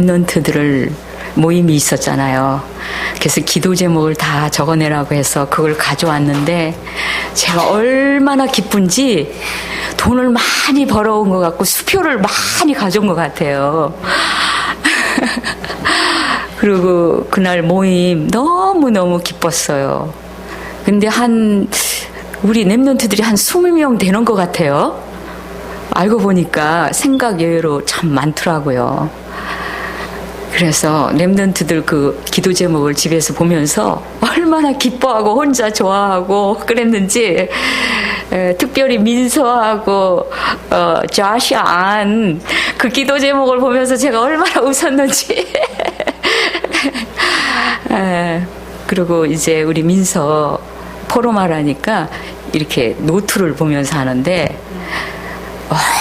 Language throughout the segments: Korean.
랩런트들을 모임이 있었잖아요. 그래서 기도 제목을 다 적어내라고 해서 그걸 가져왔는데 제가 얼마나 기쁜지 돈을 많이 벌어온 것 같고 수표를 많이 가져온 것 같아요. 그리고 그날 모임 너무너무 기뻤어요. 근데 우리 랩런트들이 한 20명 되는 것 같아요. 알고 보니까 생각 외로 참 많더라고요. 그래서 랩런트들 그 기도 제목을 집에서 보면서 얼마나 기뻐하고 혼자 좋아하고 그랬는지, 특별히 민서하고 조시 안 그 기도 제목을 보면서 제가 얼마나 웃었는지. 그리고 이제 우리 민서 포로마라니까 이렇게 노트를 보면서 하는데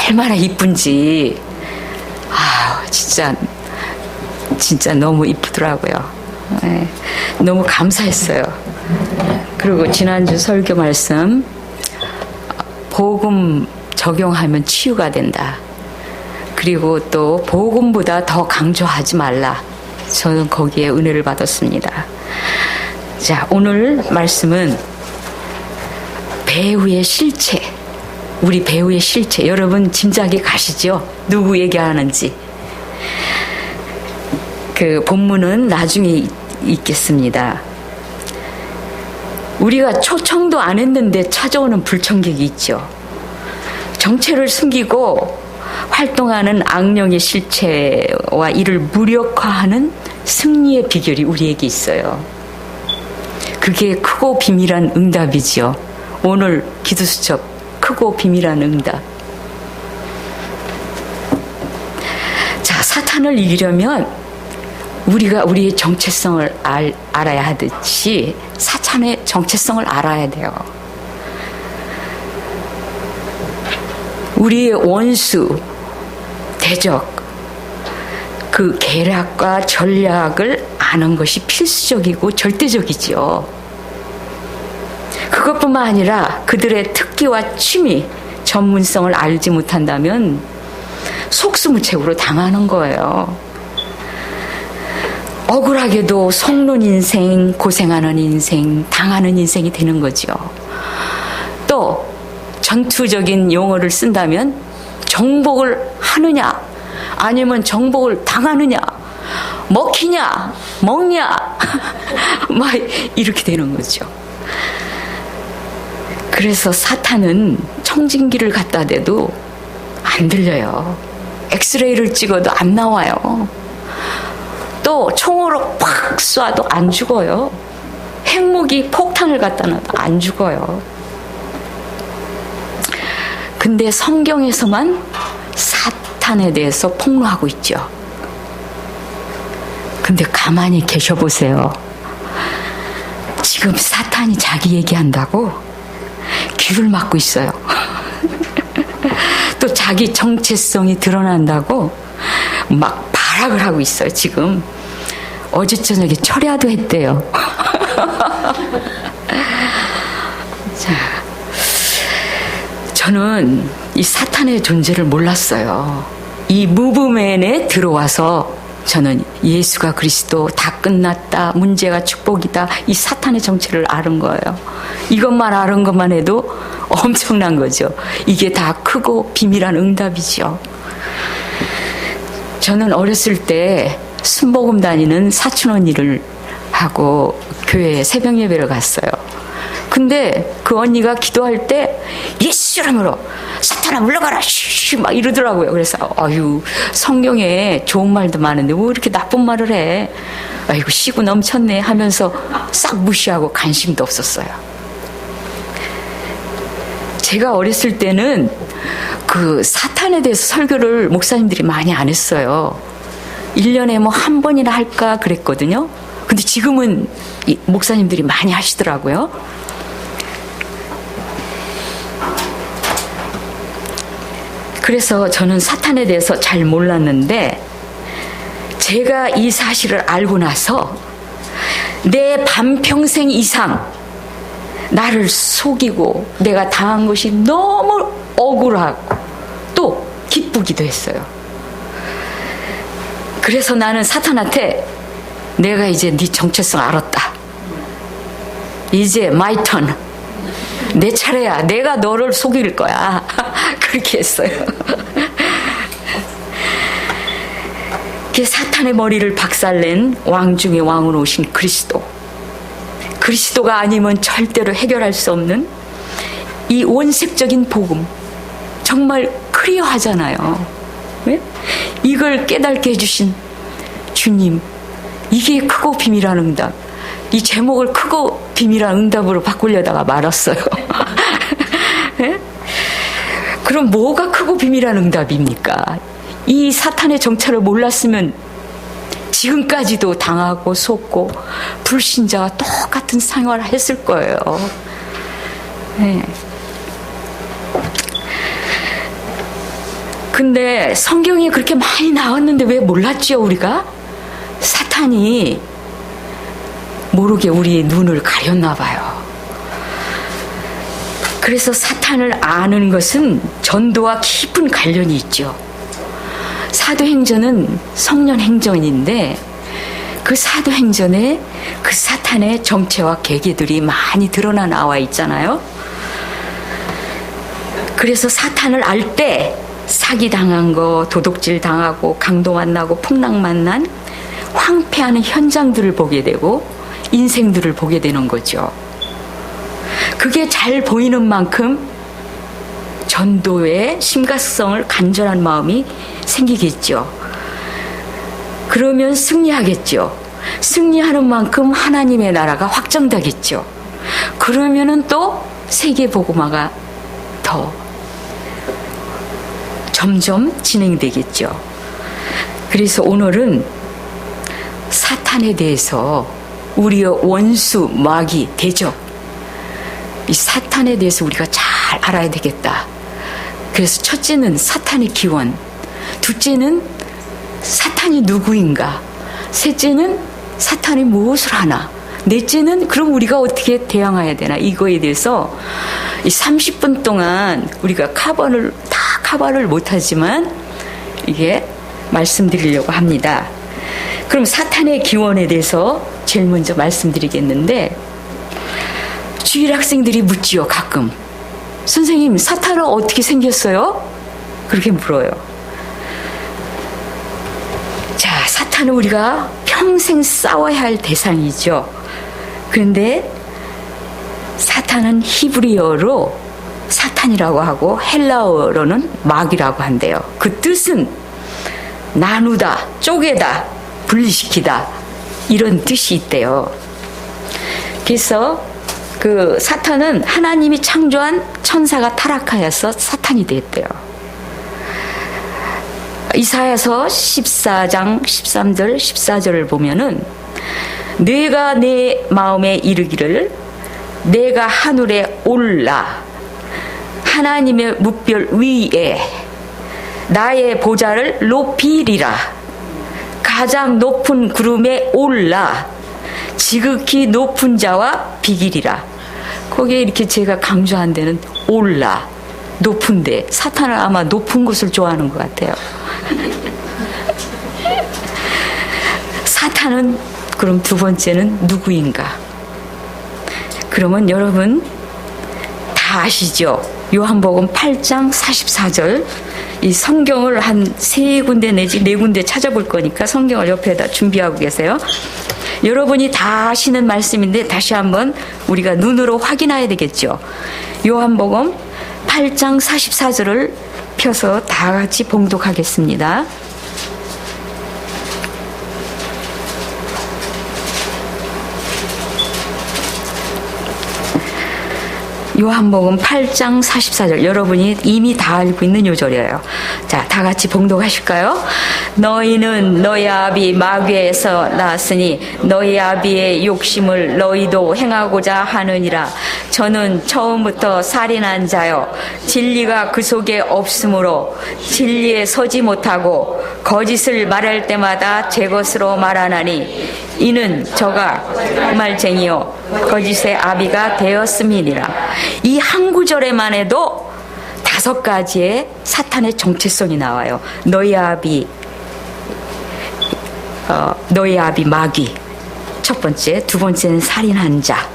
얼마나 이쁜지 진짜 너무 이쁘더라고요. 너무 감사했어요. 그리고 지난주 설교 말씀, 복음 적용하면 치유가 된다. 그리고 또 복음보다 더 강조하지 말라. 저는 거기에 은혜를 받았습니다. 자, 오늘 말씀은 배우의 실체, 우리 배우의 실체. 여러분 짐작이 가시죠? 누구 얘기하는지. 그 본문은 나중에 있겠습니다. 우리가 초청도 안 했는데 찾아오는 불청객이 있죠. 정체를 숨기고 활동하는 악령의 실체와 이를 무력화하는 승리의 비결이 우리에게 있어요. 그게 크고 비밀한 응답이지요. 오늘 기도수첩, 크고 비밀한 응답. 자, 사탄을 이기려면 우리가 우리의 정체성을 알아야 하듯이 사탄의 정체성을 알아야 돼요. 우리의 원수, 대적, 그 계략과 전략을 아는 것이 필수적이고 절대적이지요. 그것뿐만 아니라 그들의 특기와 취미, 전문성을 알지 못한다면 속수무책으로 당하는 거예요. 억울하게도 속는 인생, 고생하는 인생, 당하는 인생이 되는 거죠. 또 전투적인 용어를 쓴다면 정복을 하느냐 아니면 정복을 당하느냐, 먹히냐 먹냐 막 이렇게 되는 거죠. 그래서 사탄은 청진기를 갖다 대도 안 들려요. 엑스레이를 찍어도 안 나와요. 또 총으로 팍 쏴도 안 죽어요. 핵무기 폭탄을 갖다 놔도 안 죽어요. 근데 성경에서만 사탄에 대해서 폭로하고 있죠. 근데 가만히 계셔보세요. 지금 사탄이 자기 얘기한다고 귀를 막고 있어요. 또 자기 정체성이 드러난다고 막 발악을 하고 있어요. 지금 어제 저녁에 철야도 했대요. 자, 저는 이 사탄의 존재를 몰랐어요. 이 무브맨에 들어와서 저는 예수가 그리스도, 다 끝났다, 문제가 축복이다, 이 사탄의 정체를 아는 거예요. 이것만 아는 것만 해도 엄청난 거죠. 이게 다 크고 비밀한 응답이죠. 저는 어렸을 때 순복음 다니는 사촌 언니를 하고 교회에 새벽 예배를 갔어요. 근데 그 언니가 기도할 때 예수 이름으로 사탄아 물러가라 쉬쉬 막 이러더라고요. 그래서 아유, 성경에 좋은 말도 많은데 왜 이렇게 나쁜 말을 해, 아이고 시구 넘쳤네 하면서 싹 무시하고 관심도 없었어요. 제가 어렸을 때는 그 사탄에 대해서 설교를 목사님들이 많이 안 했어요. 1년에 뭐 한 번이나 할까 그랬거든요. 근데 지금은 목사님들이 많이 하시더라고요. 그래서 저는 사탄에 대해서 잘 몰랐는데 제가 이 사실을 알고 나서 내 반평생 이상 나를 속이고 내가 당한 것이 너무 억울하고 또 기쁘기도 했어요. 그래서 나는 사탄한테 내가 이제 네 정체성 알았다. 이제 마이 턴. 내 차례야. 내가 너를 속일 거야. 그렇게 했어요. 사탄의 머리를 박살낸 왕 중의 왕으로 오신 그리스도. 그리스도가 아니면 절대로 해결할 수 없는 이 원색적인 복음. 정말 클리어하잖아요. 네? 이걸 깨닫게 해주신 주님. 이게 크고 비밀한 응답. 이 제목을 크고 비밀한 응답으로 바꾸려다가 말았어요. 네? 그럼 뭐가 크고 비밀한 응답입니까? 이 사탄의 정체를 몰랐으면 지금까지도 당하고 속고 불신자와 똑같은 생활을 했을 거예요. 네. 근데 성경에 그렇게 많이 나왔는데 왜 몰랐죠, 우리가? 사탄이 모르게 우리의 눈을 가렸나 봐요. 그래서 사탄을 아는 것은 전도와 깊은 관련이 있죠. 사도행전은 성년행전인데 그 사도행전에 그 사탄의 정체와 계계들이 많이 드러나 나와 있잖아요. 그래서 사탄을 알 때 사기당한 거, 도둑질 당하고 강도 만나고 풍랑 만난 황폐하는 현장들을 보게 되고 인생들을 보게 되는 거죠. 그게 잘 보이는 만큼 전도의 심각성을 간절한 마음이 생기겠죠. 그러면 승리하겠죠. 승리하는 만큼 하나님의 나라가 확정되겠죠. 그러면은 또 세계 복음화가 더 점점 진행되겠죠. 그래서 오늘은 사탄에 대해서 우리의 원수, 마귀, 대적, 이 사탄에 대해서 우리가 잘 알아야 되겠다. 그래서 첫째는 사탄의 기원, 둘째는 사탄이 누구인가, 셋째는 사탄이 무엇을 하나, 넷째는 그럼 우리가 어떻게 대항해야 되나, 이거에 대해서 이 30분 동안 우리가 커버를 못하지만 이게 말씀드리려고 합니다. 그럼 사탄의 기원에 대해서 제일 먼저 말씀드리겠는데, 주일 학생들이 묻지요. 가끔 선생님, 사탄은 어떻게 생겼어요? 그렇게 물어요. 자, 사탄은 우리가 평생 싸워야 할 대상이죠. 그런데 사탄은 히브리어로 사탄이라고 하고 헬라어로는 마귀라고 한대요. 그 뜻은 나누다, 쪼개다, 분리시키다, 이런 뜻이 있대요. 그래서 그 사탄은 하나님이 창조한 천사가 타락하여서 사탄이 됐대요. 이사야서 14장 13절 14절을 보면은 내가 내 마음에 이르기를 내가 하늘에 올라 하나님의 뭇별 위에 나의 보좌를 높이리라. 가장 높은 구름에 올라 지극히 높은 자와 비기리라. 거기에 이렇게 제가 강조한 데는 올라, 높은데, 사탄은 아마 높은 곳을 좋아하는 것 같아요. 사탄은 그럼 두 번째는 누구인가? 그러면 여러분 다 아시죠? 요한복음 8장 44절. 이 성경을 한 3군데 내지 4군데 찾아볼 거니까 성경을 옆에다 준비하고 계세요. 여러분이 다 아시는 말씀인데 다시 한번 우리가 눈으로 확인해야 되겠죠. 요한복음 8장 44절을 펴서 다 같이 봉독하겠습니다. 요한복음 8장 44절, 여러분이 이미 다 알고 있는 요절이에요. 자, 다 같이 봉독하실까요? 너희는 너희 아비 마귀에서 나왔으니 너희 아비의 욕심을 너희도 행하고자 하느니라. 저는 처음부터 살인한 자요 진리가 그 속에 없으므로 진리에 서지 못하고 거짓을 말할 때마다 제 것으로 말하나니 이는 저가 말쟁이요 거짓의 아비가 되었음이니라. 이 한 구절에만 해도 5가지의 사탄의 정체성이 나와요. 너희 아비, 너의 아비 마귀. 첫 번째, 두 번째는 살인한 자.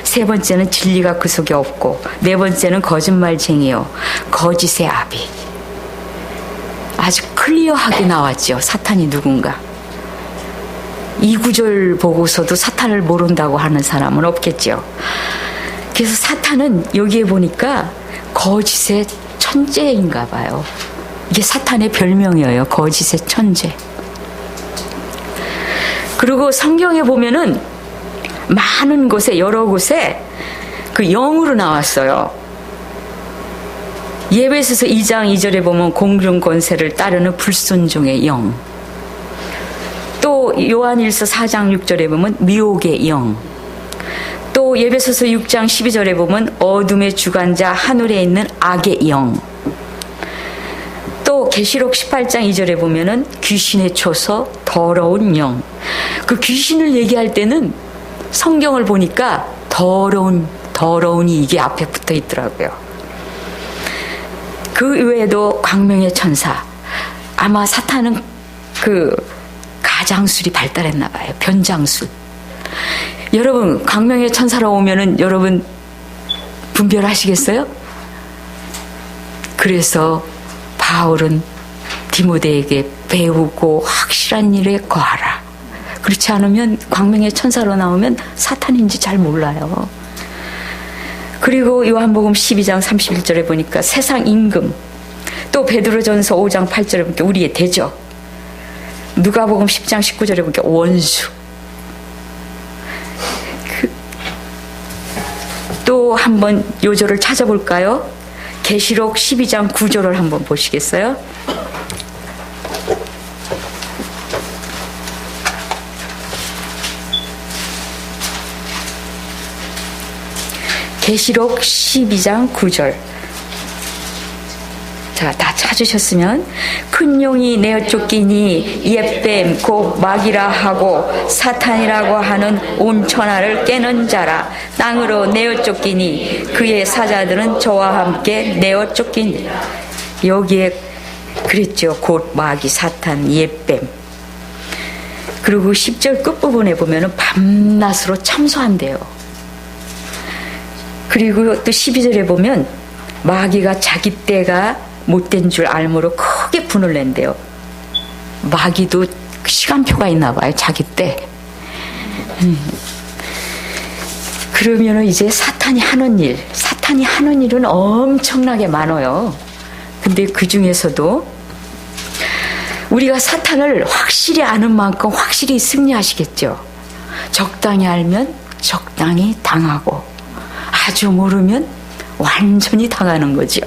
세 번째는 진리가 그 속에 없고, 네 번째는 거짓말쟁이요 거짓의 아비. 아주 클리어하게 나왔죠. 사탄이 누군가. 이 구절 보고서도 사탄을 모른다고 하는 사람은 없겠죠. 그래서 사탄은 여기에 보니까 거짓의 천재인가 봐요. 이게 사탄의 별명이에요. 거짓의 천재. 그리고 성경에 보면은 많은 곳에, 여러 곳에 그 영으로 나왔어요. 예배소서 2장 2절에 보면 공중 권세를 따르는 불순종의 영. 또 요한일서 4장 6절에 보면 미혹의 영. 또 예배소서 6장 12절에 보면 어둠의 주관자 하늘에 있는 악의 영. 또 계시록 18장 2절에 보면은 귀신의 초서 더러운 영. 그 귀신을 얘기할 때는 성경을 보니까 더러운이 이게 앞에 붙어 있더라고요. 그 외에도 광명의 천사. 아마 사탄은 그 가장술이 발달했나 봐요. 변장술. 여러분, 광명의 천사로 오면은 여러분 분별하시겠어요? 그래서 바울은 디모데에게 배우고 확실한 일에 거하라. 그렇지 않으면 광명의 천사로 나오면 사탄인지 잘 몰라요. 그리고 요한복음 12장 31절에 보니까 세상 임금, 또 베드로전서 5장 8절에 보니까 우리의 대적, 누가복음 10장 19절에 보니까 원수. 또 한번 요절을 찾아볼까요? 계시록 12장 9절을 한번 보시겠어요? 계시록 12장 9절. 자, 다 찾으셨으면 큰 용이 내어 쫓기니 옛뱀 곧 마귀라 하고 사탄이라고 하는 온 천하를 깨는 자라. 땅으로 내어 쫓기니 그의 사자들은 저와 함께 내어 쫓기니라. 여기에 그랬죠. 곧 마귀, 사탄, 옛뱀. 그리고 10절 끝부분에 보면은 밤낮으로 참소한대요. 그리고 또 12절에 보면 마귀가 자기 때가 못된 줄 알므로 크게 분을 낸대요. 마귀도 시간표가 있나 봐요. 자기 때. 그러면은 이제 사탄이 하는 일은 엄청나게 많아요. 근데 그 중에서도 우리가 사탄을 확실히 아는 만큼 확실히 승리하시겠죠. 적당히 알면 적당히 당하고, 아주 모르면 완전히 당하는 거죠.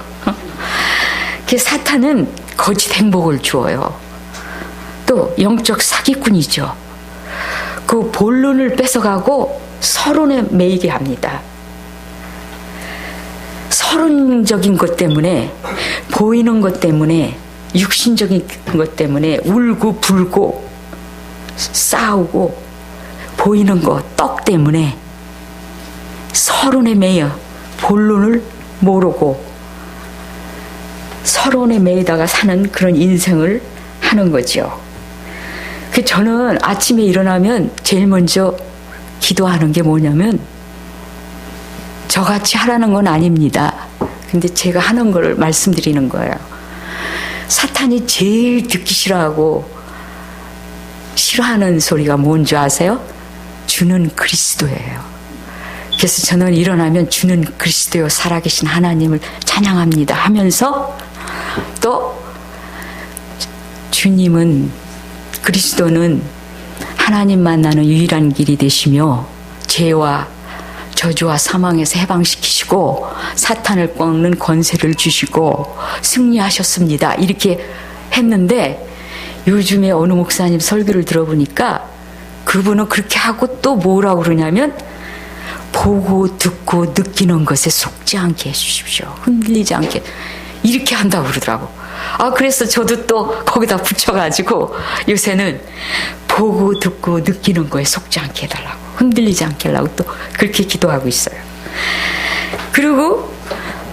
사탄은 거짓 행복을 주어요. 또 영적 사기꾼이죠. 그 본론을 뺏어가고 서론에 매이게 합니다. 서론적인 것 때문에, 보이는 것 때문에, 육신적인 것 때문에 울고 불고 싸우고, 보이는 것, 떡 때문에 서론에 매여 본론을 모르고 서론에 매이다가 사는 그런 인생을 하는 거죠. 저는 아침에 일어나면 제일 먼저 기도하는 게 뭐냐면, 저같이 하라는 건 아닙니다. 근데 제가 하는 걸 말씀드리는 거예요. 사탄이 제일 듣기 싫어하고 싫어하는 소리가 뭔지 아세요? 주는 그리스도예요. 그래서 저는 일어나면 주는 그리스도요 살아계신 하나님을 찬양합니다 하면서, 또 주님은, 그리스도는 하나님 만나는 유일한 길이 되시며 죄와 저주와 사망에서 해방시키시고 사탄을 꺾는 권세를 주시고 승리하셨습니다. 이렇게 했는데, 요즘에 어느 목사님 설교를 들어보니까 그분은 그렇게 하고 또 뭐라고 그러냐면, 보고 듣고 느끼는 것에 속지 않게 해주십시오. 흔들리지 않게. 이렇게 한다고 그러더라고. 그래서 저도 또 거기다 붙여가지고 요새는 보고 듣고 느끼는 거에 속지 않게 해달라고, 흔들리지 않게 하려고 또 그렇게 기도하고 있어요. 그리고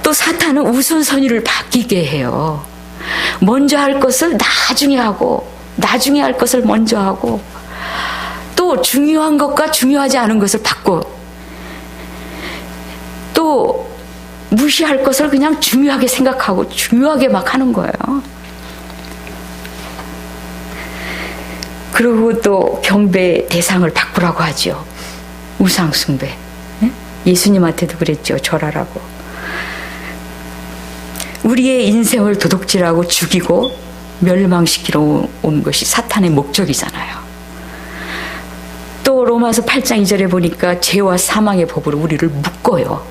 또 사탄은 우선순위를 바뀌게 해요. 먼저 할 것을 나중에 하고, 나중에 할 것을 먼저 하고, 또 중요한 것과 중요하지 않은 것을 바꿔. 또 무시할 것을 그냥 중요하게 생각하고 중요하게 막 하는 거예요. 그리고 또 경배 대상을 바꾸라고 하죠. 우상숭배. 예수님한테도 그랬죠. 절하라고. 우리의 인생을 도둑질하고 죽이고 멸망시키러 온 것이 사탄의 목적이잖아요. 또 로마서 8장 2절에 보니까 죄와 사망의 법으로 우리를 묶어요.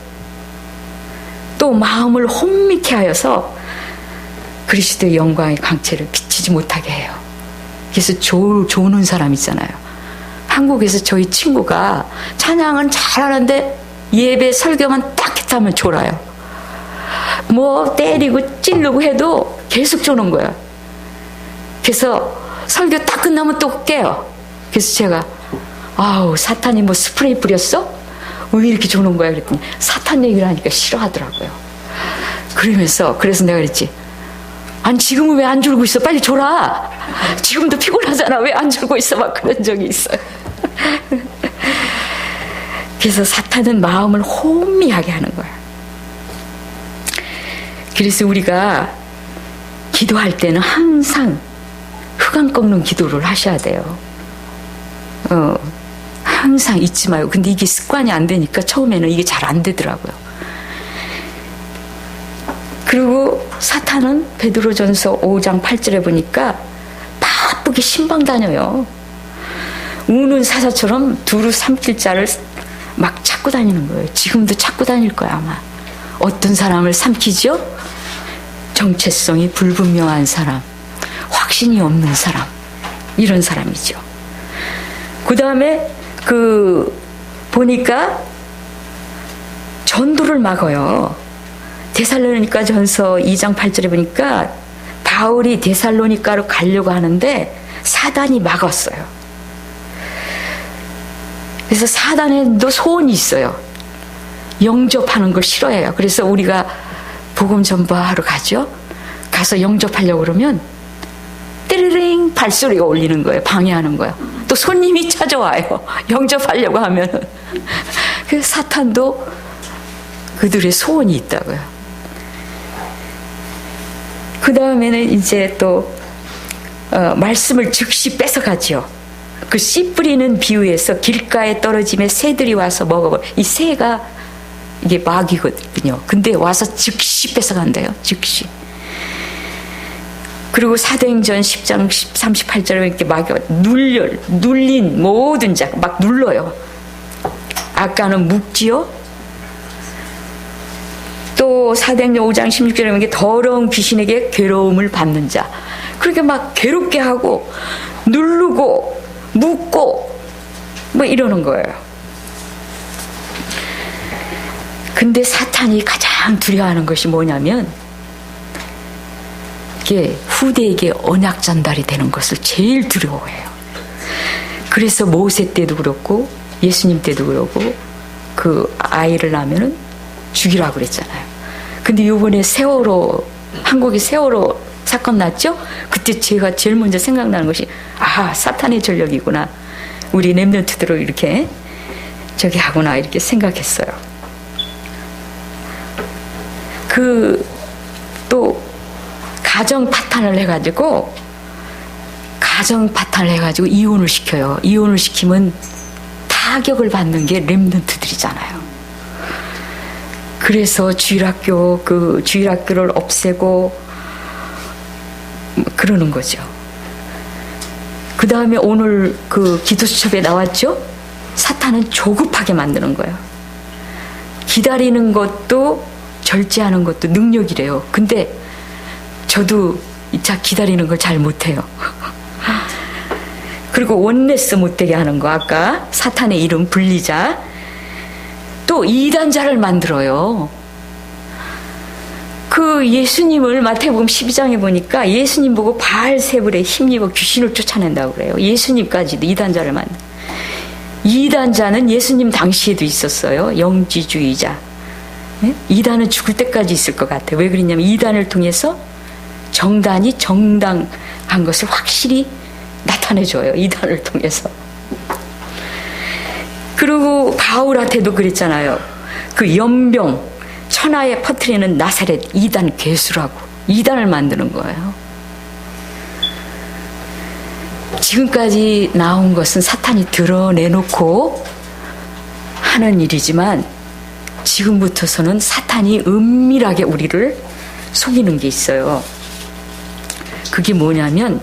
또 마음을 혼미케 하여서 그리스도의 영광의 광채를 비치지 못하게 해요. 그래서 조는 사람 있잖아요. 한국에서 저희 친구가 찬양은 잘하는데 예배 설교만 딱 했다면 졸아요. 뭐 때리고 찌르고 해도 계속 조는 거예요. 그래서 설교 딱 끝나면 또 깨요. 그래서 제가 아우 사탄이 뭐 스프레이 뿌렸어? 왜 이렇게 조는 거야? 그랬더니 사탄 얘기를 하니까 싫어하더라고요. 그래서 내가 그랬지. 아니 지금은 왜 안 졸고 있어? 빨리 졸아. 지금도 피곤하잖아. 왜 안 졸고 있어? 막 그런 적이 있어요. 그래서 사탄은 마음을 혼미하게 하는 거야. 그래서 우리가 기도할 때는 항상 흑암 꺾는 기도를 하셔야 돼요. 항상 잊지 마요. 근데 이게 습관이 안 되니까 처음에는 이게 잘 안 되더라고요. 그리고 사탄은 베드로전서 5장 8절에 보니까 바쁘게 신방 다녀요. 우는 사자처럼 두루 삼킬 자를 막 찾고 다니는 거예요. 지금도 찾고 다닐 거야 아마. 어떤 사람을 삼키죠? 정체성이 불분명한 사람, 확신이 없는 사람, 이런 사람이죠. 그 다음에 보니까 전도를 막아요. 데살로니가 전서 2장 8절에 보니까 바울이 데살로니가로 가려고 하는데 사단이 막았어요. 그래서 사단에도 소원이 있어요. 영접하는 걸 싫어해요. 그래서 우리가 복음 전파하러 가죠. 가서 영접하려고 그러면 띠리링 발소리가 울리는 거예요. 방해하는 거예요. 또 손님이 찾아와요. 영접하려고 하면은. 그래서 사탄도 그들의 소원이 있다고요. 그 다음에는 이제 또 말씀을 즉시 뺏어가지요. 그 씨 뿌리는 비유에서 길가에 떨어짐에 새들이 와서 먹어버려. 이 새가 이게 마귀거든요. 근데 와서 즉시 뺏어간대요. 즉시. 그리고 사도행전 10장 38절에 이렇게 마귀가 눌린 모든 자 막 눌러요. 아까는 묵지요. 또 사도행전 5장 16절에 이렇게 더러운 귀신에게 괴로움을 받는 자. 그렇게 막 괴롭게 하고 누르고 묻고 뭐 이러는 거예요. 근데 사탄이 가장 두려워하는 것이 뭐냐면 이게 후대에게 언약 전달이 되는 것을 제일 두려워해요. 그래서 모세 때도 그렇고 예수님 때도 그렇고 그 아이를 낳으면은 죽이라고 그랬잖아요. 근데 이번에 한국에 세월호 사건 났죠? 그때 제가 제일 먼저 생각나는 것이 사탄의 전력이구나. 우리 렘넌트들을 이렇게 저기 하구나 이렇게 생각했어요. 또 가정 파탄을 해가지고 이혼을 시켜요. 이혼을 시키면 타격을 받는 게 렘넌트들이잖아요. 그래서 주일학교를 없애고 그러는 거죠. 그 다음에 오늘 그 기도수첩에 나왔죠? 사탄은 조급하게 만드는 거예요. 기다리는 것도 절제하는 것도 능력이래요. 근데 저도 기다리는 걸 잘 못해요. 그리고 원네스 못되게 하는 거, 아까 사탄의 이름 불리자. 또 이단자를 만들어요. 그 예수님을 마태복음 12장에 보니까 예수님 보고 바알세불에 힘입어 귀신을 쫓아낸다고 그래요. 예수님까지도 이단자를 만들. 이단자는 예수님 당시에도 있었어요. 영지주의자. 이단은 죽을 때까지 있을 것 같아요. 왜 그러냐면 이단을 통해서 정단이 정당한 것을 확실히 나타내줘요. 이단을 통해서. 그리고 바울한테도 그랬잖아요. 그 연병 천하에 퍼뜨리는 나사렛 이단 괴수라고 이단을 만드는 거예요. 지금까지 나온 것은 사탄이 드러내놓고 하는 일이지만 지금부터서는 사탄이 은밀하게 우리를 속이는 게 있어요. 그게 뭐냐면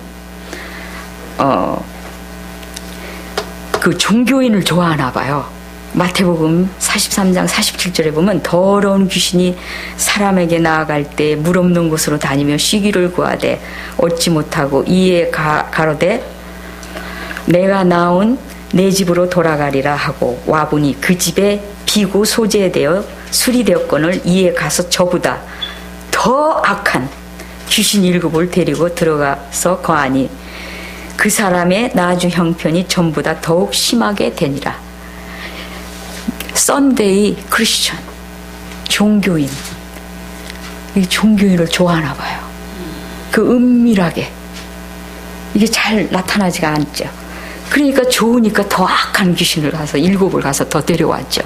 그 종교인을 좋아하나 봐요. 마태복음 43장 47절에 보면 더러운 귀신이 사람에게 나아갈 때 물 없는 곳으로 다니며 쉬기를 구하되 얻지 못하고 이에 가로되 내가 나온 내 집으로 돌아가리라 하고 와보니 그 집에 비고 소재되어 수리되었거늘 이에 가서 저보다 더 악한 귀신 7을 데리고 들어가서 거하니 그 사람의 나중 형편이 전보다 더욱 심하게 되니라. 썬데이 크리스천 종교인, 이 종교인을 좋아하나 봐요. 그 은밀하게 이게 잘 나타나지가 않죠. 그러니까 좋으니까 더 악한 귀신을 가서 7을 가서 더 데려왔죠.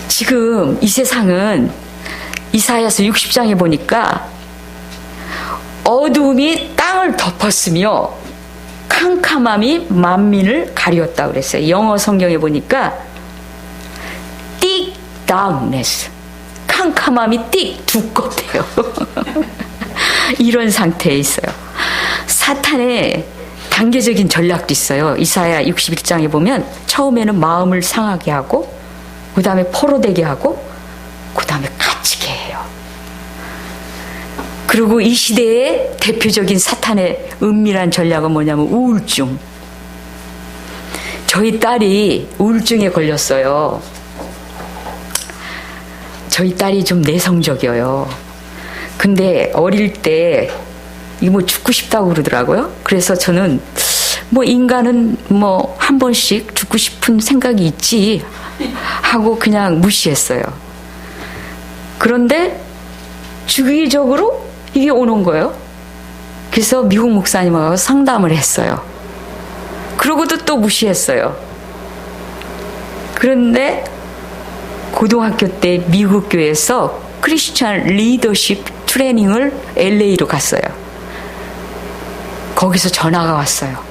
지금 이 세상은 이사야서 60장에 보니까 어두움이 땅을 덮었으며 캄캄함이 만민을 가리웠다 그랬어요. 영어 성경에 보니까 thick darkness, 캄캄함이 thick, 두껍대요. 이런 상태에 있어요. 사탄의 단계적인 전략도 있어요. 이사야 61장에 보면 처음에는 마음을 상하게 하고 그 다음에 포로되게 하고 그 다음에 갇히게 해요. 그리고 이 시대의 대표적인 사탄의 은밀한 전략은 뭐냐면 우울증. 저희 딸이 우울증에 걸렸어요. 저희 딸이 좀 내성적이에요. 근데 어릴 때 이거 뭐 죽고 싶다고 그러더라고요. 그래서 저는 뭐 인간은 뭐 한 번씩 죽고 싶은 생각이 있지 하고 그냥 무시했어요. 그런데 주기적으로 이게 오는 거예요. 그래서 미국 목사님하고 상담을 했어요. 그러고도 또 무시했어요. 그런데 고등학교 때 미국 교회에서 크리스천 리더십 트레이닝을 LA로 갔어요. 거기서 전화가 왔어요.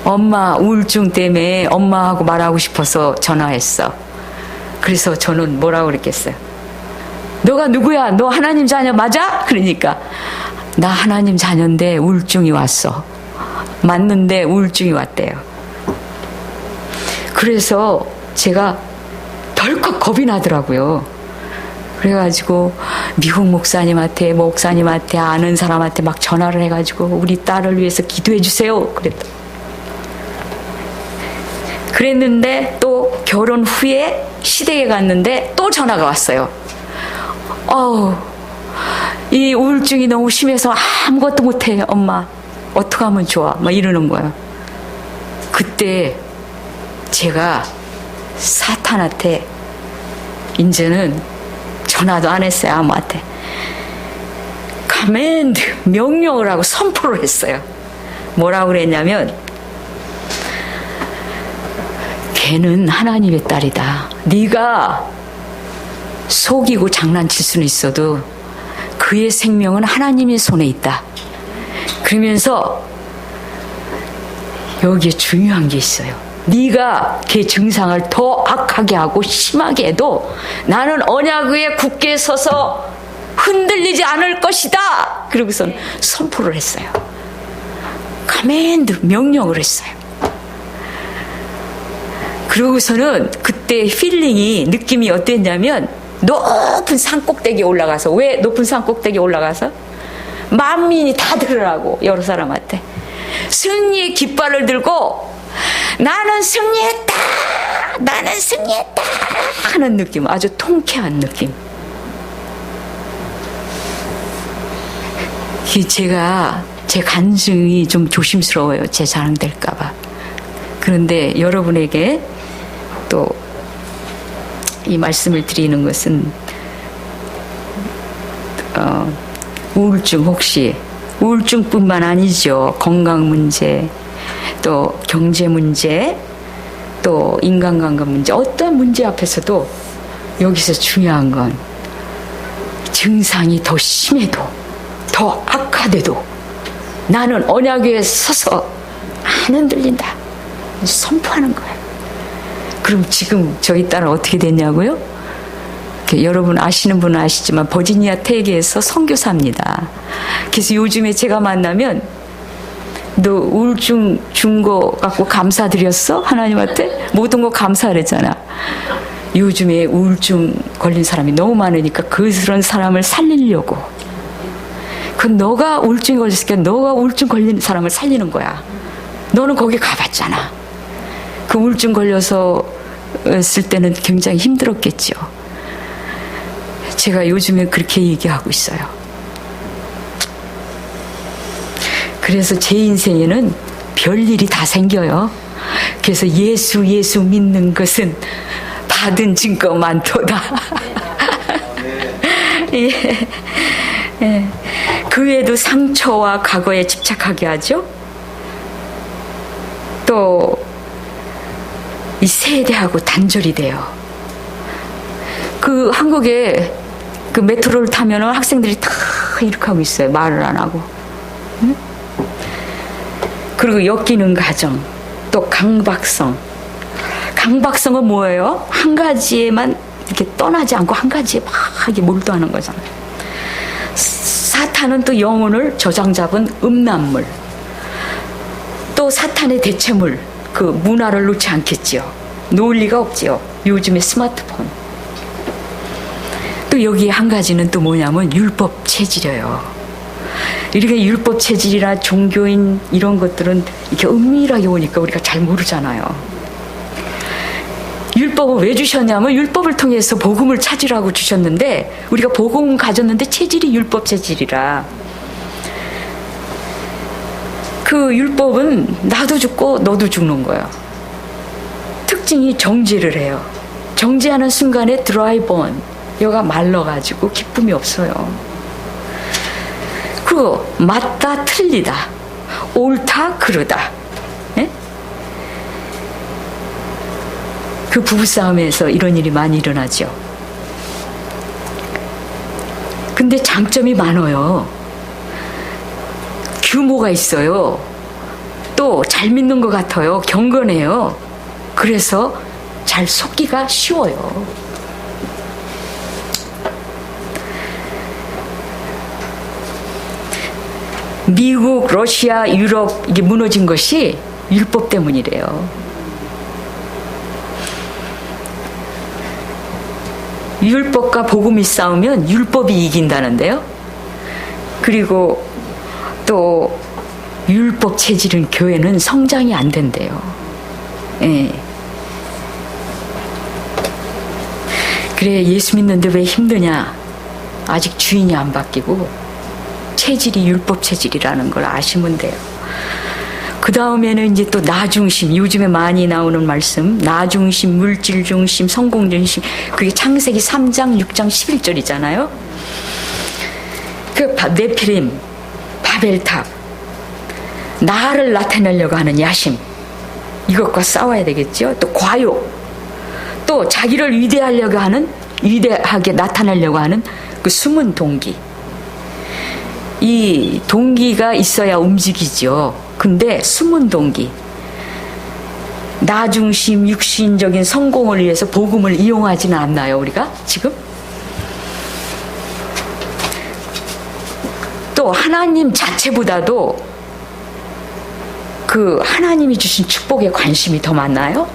엄마 우울증 때문에 엄마하고 말하고 싶어서 전화했어. 그래서 저는 뭐라고 그랬겠어요? 너가 누구야? 너 하나님 자녀 맞아? 그러니까 나 하나님 자녀인데 우울증이 왔어. 맞는데 우울증이 왔대요. 그래서 제가 덜컥 겁이 나더라고요. 그래가지고 미국 목사님한테 아는 사람한테 막 전화를 해가지고 우리 딸을 위해서 기도해 주세요. 그랬는데 또 결혼 후에 시댁에 갔는데 또 전화가 왔어요. 이 우울증이 너무 심해서 아무것도 못해 엄마. 어떻게 하면 좋아? 막 이러는 거예요. 그때 제가 사탄한테 이제는 전화도 안 했어요. 아무한테. 커맨드 명령을 하고 선포를 했어요. 뭐라고 그랬냐면 걔는 하나님의 딸이다. 네가 속이고 장난칠 수는 있어도 그의 생명은 하나님의 손에 있다. 그러면서 여기에 중요한 게 있어요. 네가 걔 증상을 더 악하게 하고 심하게 해도 나는 언약 위에 굳게 서서 흔들리지 않을 것이다. 그러고선 선포를 했어요. 커맨드 명령을 했어요. 그러고서는 그때 느낌이 어땠냐면 높은 산꼭대기에 올라가서, 왜 높은 산꼭대기에 올라가서? 만민이 다 들으라고, 여러 사람한테 승리의 깃발을 들고 나는 승리했다 하는 느낌, 아주 통쾌한 느낌. 제가 제 간증이 좀 조심스러워요. 제 자랑될까봐. 그런데 여러분에게 또 이 말씀을 드리는 것은 우울증 혹시 우울증뿐만 아니죠. 건강 문제, 또 경제 문제, 또 인간관계 문제, 어떤 문제 앞에서도 여기서 중요한 건 증상이 더 심해도 더 악화돼도 나는 언약에 서서 안 흔들린다 선포하는 거예요. 그럼 지금 저희 딸은 어떻게 됐냐고요? 여러분 아시는 분은 아시지만 버지니아 텍에서 선교사입니다. 그래서 요즘에 제가 만나면 너 우울증 준 거 갖고 감사드렸어? 하나님한테? 모든 거 감사하랬잖아. 요즘에 우울증 걸린 사람이 너무 많으니까 그런 사람을 살리려고. 너가 우울증 걸렸으니까 너가 우울증 걸린 사람을 살리는 거야. 너는 거기 가봤잖아. 그 우울증 걸려서 쓸 때는 굉장히 힘들었겠죠. 제가 요즘에 그렇게 얘기하고 있어요. 그래서 제 인생에는 별일이 다 생겨요. 그래서 예수 믿는 것은 받은 증거 많도다. 예. 예. 그 외에도 상처와 과거에 집착하게 하죠. 또 이 세대하고 단절이 돼요. 그 한국에 그 메트로를 타면 학생들이 다 이렇게 하고 있어요. 말을 안 하고. 응? 그리고 엮이는 가정, 또 강박성. 강박성은 뭐예요? 한 가지에만 이렇게 떠나지 않고 한 가지에 막 이렇게 몰두하는 거잖아요. 사탄은 또 영혼을 저장 잡은 음란물. 또 사탄의 대체물, 그 문화를 놓지 않겠지요. 놓을 리가 없지요. 요즘에 스마트폰. 또 여기에 한 가지는 또 뭐냐면 율법 체질이에요. 이렇게 율법 체질이나 종교인 이런 것들은 이렇게 은밀하게 오니까 우리가 잘 모르잖아요. 율법을 왜 주셨냐면 율법을 통해서 복음을 찾으라고 주셨는데 우리가 복음 가졌는데 체질이 율법 체질이라. 그 율법은 나도 죽고 너도 죽는 거예요. 특징이 정죄를 해요. 정죄하는 순간에 드라이본, 여가 말라가지고 기쁨이 없어요. 그리고 맞다 틀리다, 옳다 그르다. 예? 그 부부싸움에서 이런 일이 많이 일어나죠. 근데 장점이 많아요. 규모가 있어요. 또 잘 믿는 것 같아요. 경건해요. 그래서 잘 속기가 쉬워요. 미국, 러시아, 유럽 이게 무너진 것이 율법 때문이래요. 율법과 복음이 싸우면 율법이 이긴다는데요. 그리고 또 율법 체질은 교회는 성장이 안 된대요. 예. 그래 예수 믿는데 왜 힘드냐? 아직 주인이 안 바뀌고 체질이 율법 체질이라는 걸 아시면 돼요. 그 다음에는 이제 또 나 중심, 요즘에 많이 나오는 말씀, 나 중심, 물질 중심, 성공 중심, 그게 창세기 3장, 6장, 11절이잖아요. 그 네피림, 바벨탑, 나를 나타내려고 하는 야심, 이것과 싸워야 되겠죠. 또 과욕, 또 자기를 위대하려고 하는, 위대하게 나타내려고 하는 그 숨은 동기. 이 동기가 있어야 움직이죠. 근데 숨은 동기, 나 중심, 육신적인 성공을 위해서 복음을 이용하지는 않나요, 우리가 지금? 또 하나님 자체보다도 그 하나님이 주신 축복에 관심이 더 많나요?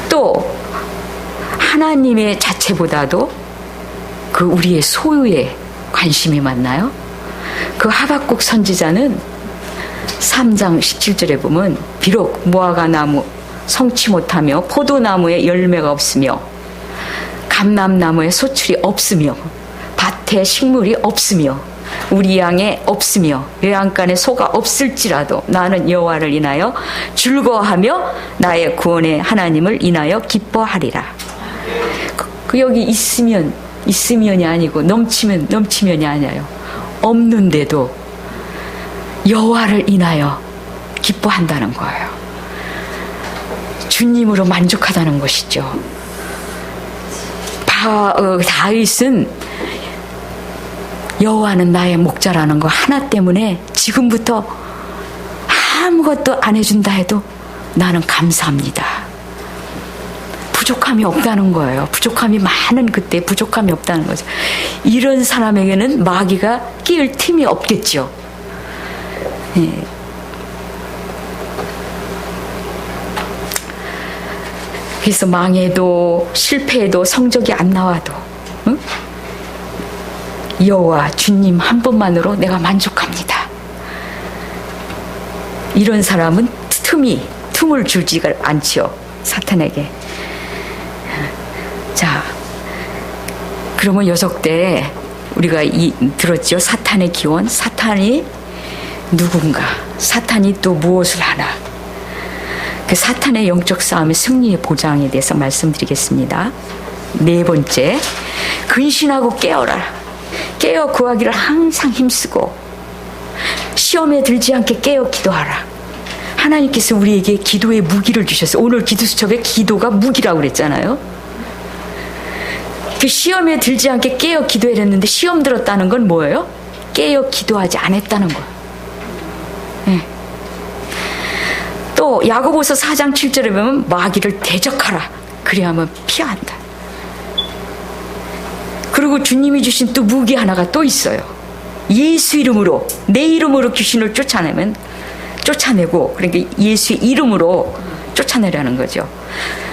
또 하나님의 자체보다도 그 우리의 소유에 관심이 많나요? 그 하박국 선지자는 3장 17절에 보면 비록 무화과 나무 성치 못하며 포도나무에 열매가 없으며 감람나무에 소출이 없으며 밭에 식물이 없으며 우리 양에 없으며 외양간에 소가 없을지라도 나는 여호와를 인하여 즐거워하며 나의 구원의 하나님을 인하여 기뻐하리라. 그 여기 있으면이 아니고 넘치면이 아니에요. 없는데도 여호와를 인하여 기뻐한다는 거예요. 주님으로 만족하다는 것이죠. 다윗은 여호와는 나의 목자라는 거 하나 때문에 지금부터 아무것도 안 해준다 해도 나는 감사합니다. 부족함이 없다는 거예요. 부족함이 많은 그때 부족함이 없다는 거죠. 이런 사람에게는 마귀가 끼울 틈이 없겠죠. 예. 그래서 망해도 실패해도 성적이 안 나와도 응? 여호와 주님 한 분만으로 내가 만족합니다. 이런 사람은 틈을 주지가 않지요. 사탄에게. 자, 그러면 요석 때 우리가 들었죠. 사탄의 기원. 사탄이 누군가? 사탄이 또 무엇을 하나? 그 사탄의 영적 싸움의 승리의 보장에 대해서 말씀드리겠습니다. 네 번째, 근신하고 깨어라. 깨어 구하기를 항상 힘쓰고 시험에 들지 않게 깨어 기도하라. 하나님께서 우리에게 기도의 무기를 주셨어요. 오늘 기도 수첩에 기도가 무기라고 그랬잖아요. 그 시험에 들지 않게 깨어 기도했는데 시험 들었다는 건 뭐예요? 깨어 기도하지 않았다는 거예요. 네. 또 야고보서 4장 7절에 보면 마귀를 대적하라. 그래야만 피한다. 그리고 주님이 주신 또 무기 하나가 또 있어요. 예수 이름으로, 내 이름으로 귀신을 쫓아내고, 그러니까 예수 이름으로 쫓아내라는 거죠.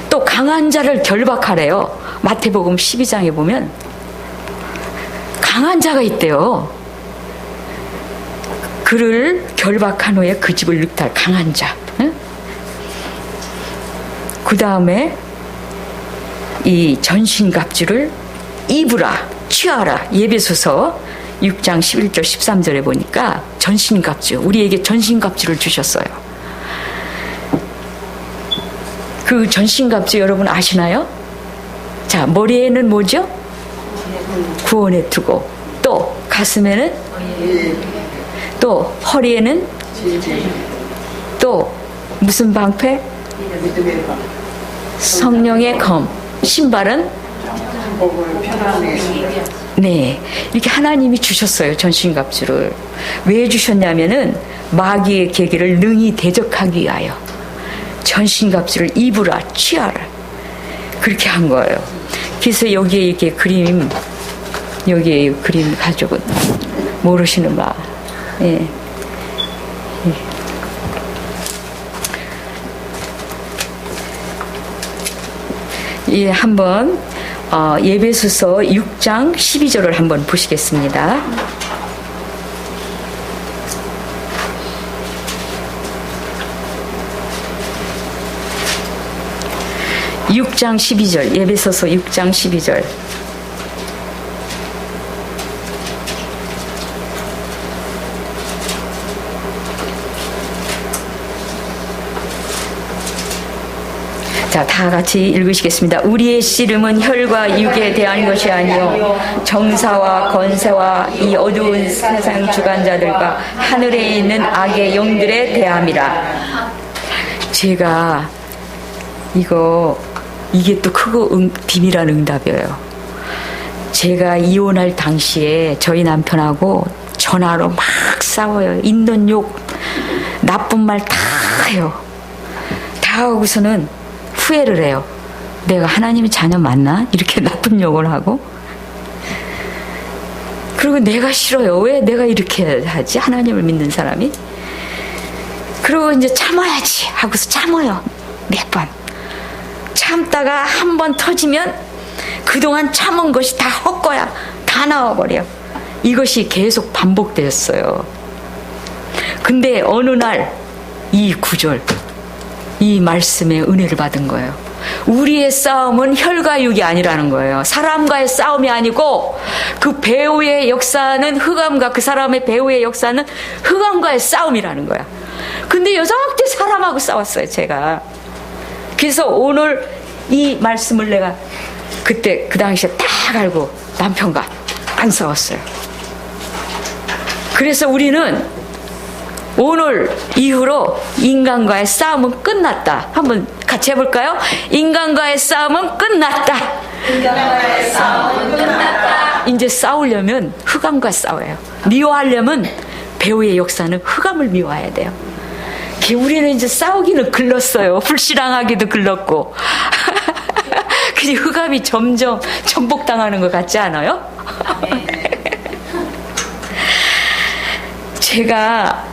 또 강한 자를 결박하래요. 마태복음 12장에 보면 강한 자가 있대요. 그를 결박한 후에 그 집을 늑탈 강한 자. 응? 그 다음에 이 전신갑주를 입으라, 취하라. 예배소서 6장 11절 13절에 보니까 전신갑주, 우리에게 전신갑주를 주셨어요. 그 전신갑주 여러분 아시나요? 자, 머리에는 뭐죠? 구원의 투고, 또 가슴에는, 또 허리에는, 또 무슨 방패? 성령의 검. 신발은? 네, 이렇게 하나님이 주셨어요. 전신갑주를. 왜 주셨냐면은 마귀의 계기를 능히 대적하기 위하여 전신갑주를 입으라, 취하라. 그렇게 한 거예요. 그래서 여기에 이렇게 여기에 그림 가족은 모르시는 바. 예. 예, 한번 예배소서 6장 12절을 한번 보시겠습니다. (6장 12절) 예배소서 6장 12절. 자, 다 같이 읽으시겠습니다. 우리의 씨름은 혈과 육에 대한 것이 아니요 정사와 권세와 이 어두운 세상 주관자들과 하늘에 있는 악의 영들에 대함이라. 제가 이게 또 크고 비밀한 응답이에요. 제가 이혼할 당시에 저희 남편하고 전화로 막 싸워요. 있는 욕, 나쁜 말 다 해요. 다 하고서는 후회를 해요. 내가 하나님의 자녀 맞나? 이렇게 나쁜 욕을 하고. 그리고 내가 싫어요. 왜 내가 이렇게 하지? 하나님을 믿는 사람이. 그리고 이제 참아야지 하고서 참아요. 몇 번. 참다가 한 번 터지면 그동안 참은 것이 다 헛거야. 다 나와버려. 이것이 계속 반복되었어요. 근데 어느 날 이 구절, 이 말씀의 은혜를 받은 거예요. 우리의 싸움은 혈과 육이 아니라는 거예요. 사람과의 싸움이 아니고 그 배후의 역사는 흑암과 그 사람의 배후의 역사는 흑암과의 싸움이라는 거야. 근데 여전히 사람하고 싸웠어요, 제가. 그래서 오늘 이 말씀을 내가 그때 그 당시에 딱 알고 남편과 안 싸웠어요. 그래서 우리는 오늘 이후로 인간과의 싸움은 끝났다. 한번 같이 해볼까요? 인간과의 싸움은 끝났다. 인간과의 싸움은 끝났다. 이제 싸우려면 흑암과 싸워요. 미워하려면 배우의 역사는 흑암을 미워해야 돼요. 우리는 이제 싸우기는 글렀어요. 불신앙하기도 글렀고. 근데 흑암이 점점 정복당하는 것 같지 않아요? 제가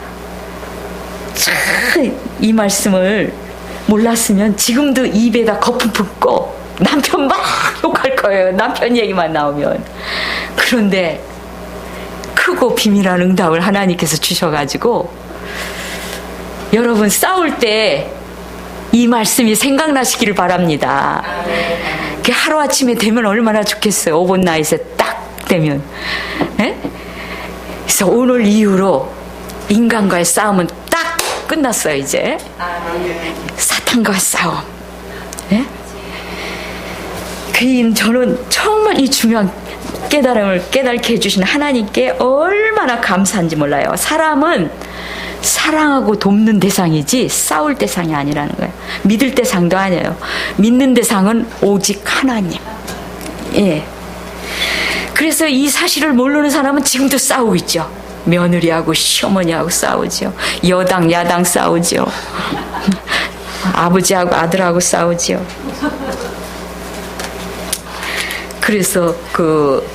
참 이 말씀을 몰랐으면 지금도 입에다 거품 품고 남편 막 욕할 거예요. 남편 얘기만 나오면. 그런데 크고 비밀한 응답을 하나님께서 주셔가지고 여러분 싸울 때 이 말씀이 생각나시기를 바랍니다. 하루아침에 되면 얼마나 좋겠어요. 5번 나이에 딱 되면. 네? 그래서 오늘 이후로 인간과의 싸움은 딱 끝났어요. 이제 사탄과의 싸움. 네? 저는 정말 이 중요한 깨달음을 깨닫게 해주신 하나님께 얼마나 감사한지 몰라요. 사람은 사랑하고 돕는 대상이지 싸울 대상이 아니라는 거예요. 믿을 대상도 아니에요. 믿는 대상은 오직 하나님. 예. 그래서 이 사실을 모르는 사람은 지금도 싸우고 있죠. 며느리하고 시어머니하고 싸우죠. 여당 야당 싸우죠. 아버지하고 아들하고 싸우죠. 그래서 그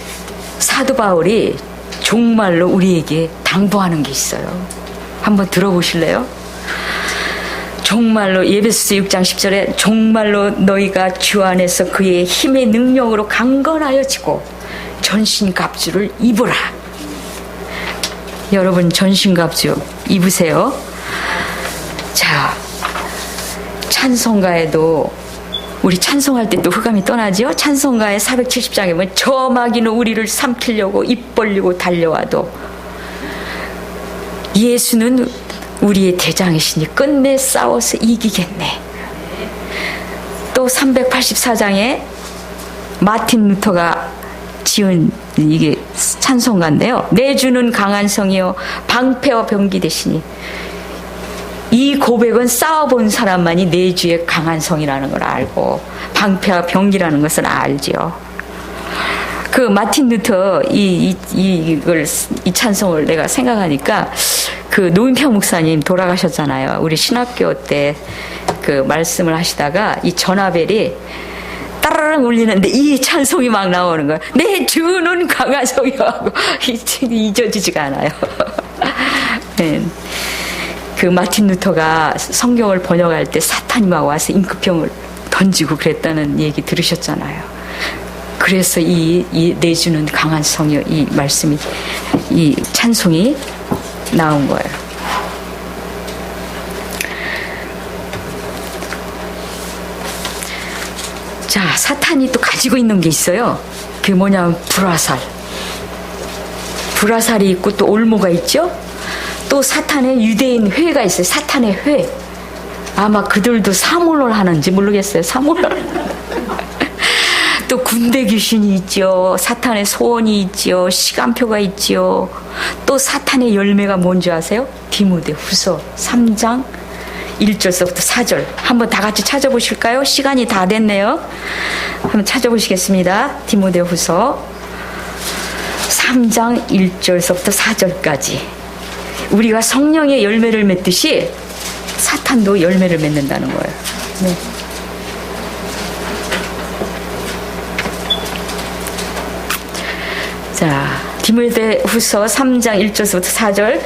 사도 바울이 정말로 우리에게 당부하는 게 있어요. 한번 들어보실래요? 정말로 에베소서 6장 10절에 정말로 너희가 주 안에서 그의 힘의 능력으로 강건하여지고 전신갑주를 입으라. 여러분 전신갑주 입으세요. 자, 찬송가에도 우리 찬송할 때 또 흑암이 떠나죠. 찬송가의 470장에 보면 저 마귀는 우리를 삼키려고 입 벌리고 달려와도 예수는 우리의 대장이시니 끝내 싸워서 이기겠네. 또 384장에 마틴 루터가 지은 이게 찬송가인데요. 내 주는 강한 성이요 방패와 병기 되시니. 이 고백은 싸워본 사람만이 내 주의 강한 성이라는 걸 알고 방패와 병기라는 것을 알죠. 그 마틴 루터 이 찬송을 내가 생각하니까 그 노인평 목사님 돌아가셨잖아요. 우리 신학교 때 그 말씀을 하시다가 이 전화벨이 따라랑 울리는데 이 찬송이 막 나오는 거예요. 내 주는 강한 성이라고 잊어지지가 않아요. 네. 그 마틴 루터가 성경을 번역할 때 사탄이 막 와서 임금병을 던지고 그랬다는 얘기 들으셨잖아요. 그래서 이 내주는 강한 성이 이 말씀이 이 찬송이 나온 거예요. 자, 사탄이 또 가지고 있는 게 있어요. 그게 뭐냐면 불화살. 불화살이 있고 또 올모가 있죠. 또 사탄의 유대인 회가 있어요. 사탄의 회. 아마 그들도 사물을 하는지 모르겠어요. 사물을. 또 군대 귀신이 있죠. 사탄의 소원이 있죠. 시간표가 있죠. 또 사탄의 열매가 뭔지 아세요? 디모데 후서 3장 1절서부터 4절. 한번 다 같이 찾아보실까요? 시간이 다 됐네요. 한번 찾아보시겠습니다. 디모데 후서 3장 1절서부터 4절까지. 우리가 성령의 열매를 맺듯이 사탄도 열매를 맺는다는 거예요. 네. 자, 디모데 후서 3장 1절부터 4절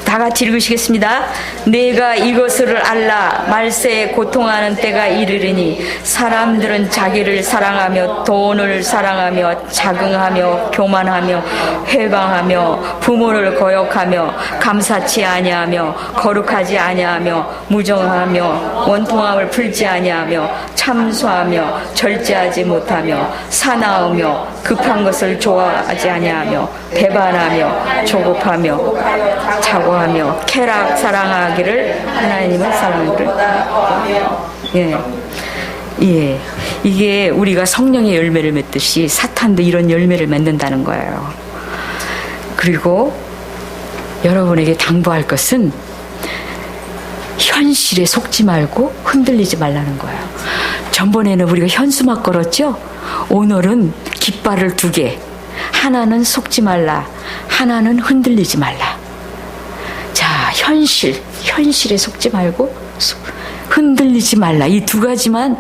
다 같이 읽으시겠습니다. 내가 이것을 알라. 말세에 고통하는 때가 이르리니 사람들은 자기를 사랑하며 돈을 사랑하며 자긍하며 교만하며 회방하며 부모를 거역하며 감사치 아니하며 거룩하지 아니하며 무정하며 원통함을 풀지 아니하며 참소하며 절제하지 못하며 사나우며 급한 것을 좋아하지 아니하며 배반하며 조급하며 자고하며 쾌락 사랑하기를 하나님을 사랑하기를. 예. 예, 이게 우리가 성령의 열매를 맺듯이 사탄도 이런 열매를 맺는다는 거예요. 그리고 여러분에게 당부할 것은 현실에 속지 말고 흔들리지 말라는 거예요. 전번에는 우리가 현수막 걸었죠? 오늘은 깃발을 2개. 하나는 속지 말라. 하나는 흔들리지 말라. 자, 현실에 속지 말고 흔들리지 말라. 이 2가지만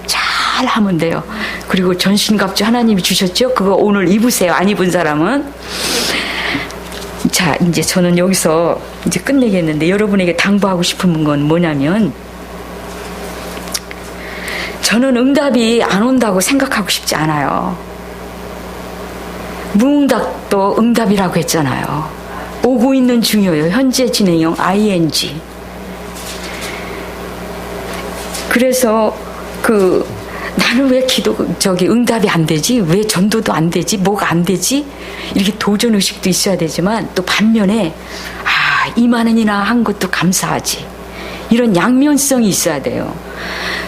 잘 하면 돼요. 그리고 전신갑주 하나님이 주셨죠? 그거 오늘 입으세요. 안 입은 사람은. 자, 이제 저는 여기서 이제 끝내겠는데 여러분에게 당부하고 싶은 건 뭐냐면 저는 응답이 안 온다고 생각하고 싶지 않아요. 무응답도 응답이라고 했잖아요. 오고 있는 중이에요. 현재 진행형 ing. 그래서 나는 왜 응답이 안 되지? 왜 전도도 안 되지? 뭐가 안 되지? 이렇게 도전 의식도 있어야 되지만 또 반면에 2만 원이나 한 것도 감사하지. 이런 양면성이 있어야 돼요.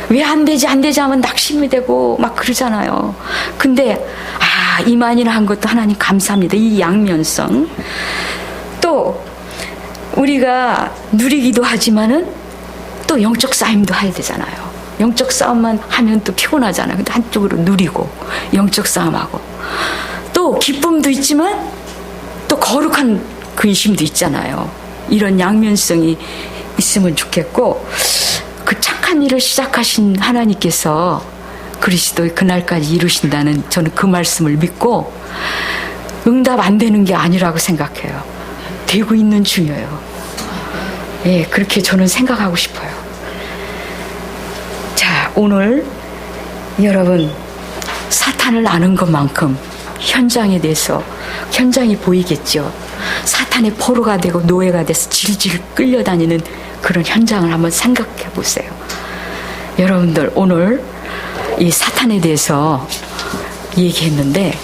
왜 안 되지 하면 낙심이 되고 막 그러잖아요. 근데 2만 원이나 한 것도 하나님 감사합니다. 이 양면성. 또 우리가 누리기도 하지만은 또 영적 싸움도 해야 되잖아요. 영적 싸움만 하면 또 피곤하잖아요. 근데 한쪽으로 누리고 영적 싸움하고 또 기쁨도 있지만 또 거룩한 근심도 있잖아요. 이런 양면성이 있으면 좋겠고 그 착한 일을 시작하신 하나님께서 그리스도의 그날까지 이루신다는 저는 그 말씀을 믿고 응답 안 되는 게 아니라고 생각해요. 되고 있는 중이에요. 예, 그렇게 저는 생각하고 싶어요. 자, 오늘 여러분 사탄을 아는 것만큼 현장이 보이겠죠. 사탄의 포로가 되고 노예가 돼서 질질 끌려다니는 그런 현장을 한번 생각해 보세요. 여러분들 오늘 이 사탄에 대해서 얘기했는데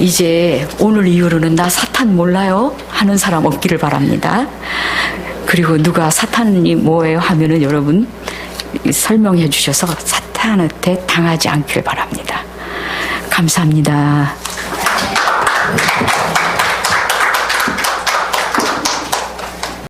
이제 오늘 이후로는 나 사탄 몰라요 하는 사람 없기를 바랍니다. 그리고 누가 사탄이 뭐예요 하면은 여러분 설명해 주셔서 사탄한테 당하지 않기를 바랍니다. 감사합니다.